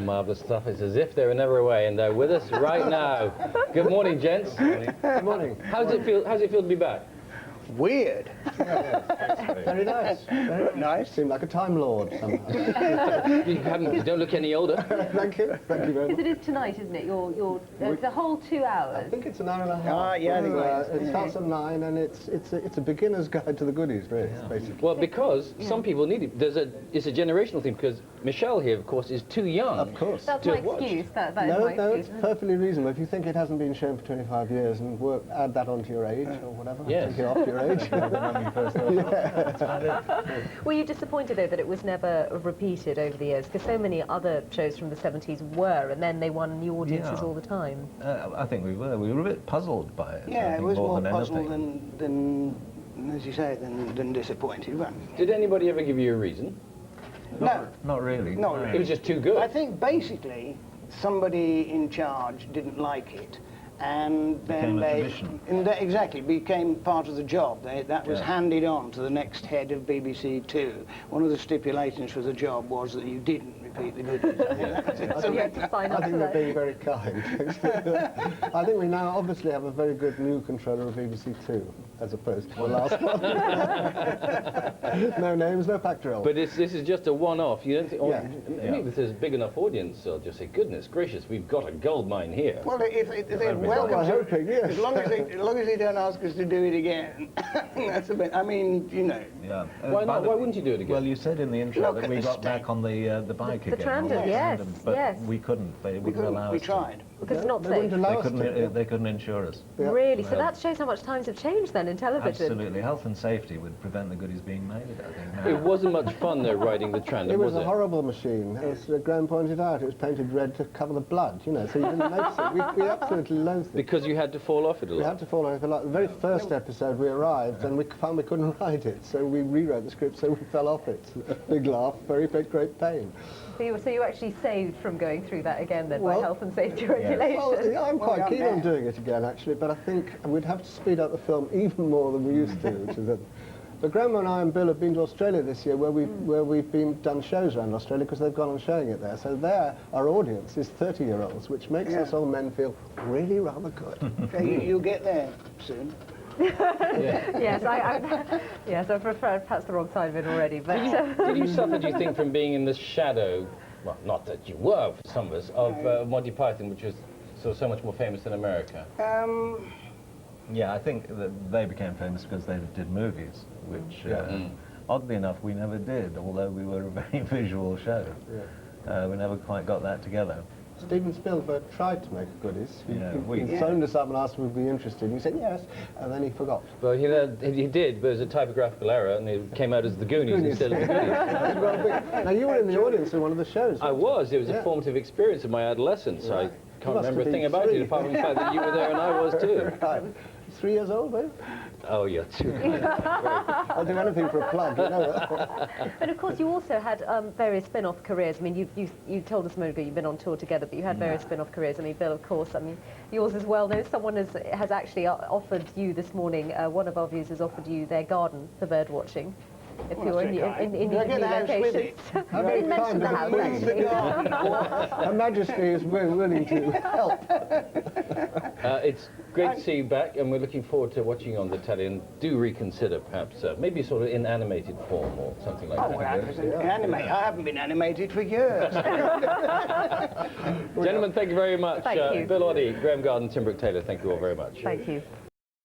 Marvellous stuff. It's as if they were never away, and they're with us right now. Good morning, gents. Good morning. How does it feel? How does it feel to be back? Weird. Very nice. Very nice. Seem like a Time Lord somehow. You don't look any older. Thank you. Thank you very much. Because it is tonight, isn't it? The whole 2 hours. I think it's an hour and a half. Yeah, I think it starts at 9, and it's a beginner's guide to the goodies, really, basically. Well, because some people need it. It's a generational thing, because Michelle here, of course, is too young. Of course. That's my excuse. That is my No, excuse. it's perfectly reasonable. If you think it hasn't been shown for 25 years and add that onto your age or whatever, Yes. take it off your age. Were you disappointed, though, that it was never repeated over the years? Because so many other shows from the 70s were, and then they won new audiences all the time. I think we were. We were a bit puzzled by it. Yeah, I it think, was more than puzzled anything. than, as you say, than disappointed. But Did anybody ever give you a reason? no, Not really. not It really. was just too good. I think basically somebody in charge didn't like it, and then Became a tradition. Exactly became part of the job. That was Yeah. handed on to the next head of BBC Two. One of the stipulations for the job was that you didn't repeat the goodies. I think that was it. So you had to sign I up think for we're that. being very kind. I think we now obviously have a very good new controller of BBC Two, as opposed to the last one. No names, no pactoral. But this is just a one-off. You don't think? Yeah. Maybe if there's a big enough audience, they'll just say, "Goodness gracious, we've got a gold mine here." Well, if they're welcome I'm to, hoping, yes. as long as they don't ask us to do it again, that's a bit. I mean, you know. Yeah. Why not? Why wouldn't you do it again? Well, you said in the intro Look that at we the got state. back on the bike The again. Trandom, on the yes, Trandom, but yes. we couldn't. They wouldn't allow We us. tried. Because it's not They safe. wouldn't allow us to. They couldn't insure us. Yeah. Really? So that shows how much times have changed then in television. Absolutely. Health and safety would prevent the goodies being made, I think. It wasn't much fun though riding the Trandom, It was was a horrible machine. As Graham pointed out, it was painted red to cover the blood, you know, so you didn't notice it. We absolutely loathed it. Because you had to fall off it a We lot. had to follow it a lot. The very first episode we arrived and we found we couldn't write it, so we rewrote the script so we fell off it. Big laugh, very great pain. So you actually saved from going through that again then by Well, health and safety regulations. Well, yeah, I'm quite Well, keen yeah. on doing it again, actually, but I think we'd have to speed up the film even more than we used to. Which is but Grandma and I and Bill have been to Australia this year, where we've done shows around Australia because they've gone on showing it there. So there, our audience is 30-year-olds, which makes us old men feel really rather good. Okay, you'll get there soon. Yes, yes, I prefer perhaps the wrong side of it already. But Did you suffer, do you think, from being in the shadow, well, not that you were for some of us, of Monty Python, which was so much more famous in America? Yeah, I think that they became famous because they did movies, which, oddly enough, we never did, although we were a very visual show. Yeah. We never quite got that together. Steven Spielberg tried to make goodies. He phoned us up and asked if we'd be interested. He said yes, and then he forgot. Well, you know, he did, but it was a typographical error, and it came out as the Goonies instead of the Goonies. Now, you were in the audience in one of the shows. I was. It was a formative experience of my adolescence. I can't must remember a have thing been about 3. it, apart from the fact that you were there and I was too. Right. 3 years old, were you? Oh, you're too kind. I'll do anything for a plug, you know that. But of course, you also had various spin-off careers. I mean, you told us a moment ago you've been on tour together, but you had various spin-off careers. I mean, Bill, of course, I mean, yours as well. Though someone has actually offered you this morning. One of our viewers has offered you their garden for bird watching. If you're in these Do I get new the house with locations. it? How We very didn't mention kind the of house, the actually. Her Majesty is very willing to help. It's great to see you back, and we're looking forward to watching you on the telly, and do reconsider perhaps, maybe sort of in animated form or something like Oh, that. well, animate. I haven't been animated for years. Gentlemen, thank you very much. Thank you. Bill Oddie, Graham Garden, Tim Brooke Taylor, thank you all very much. Thank you.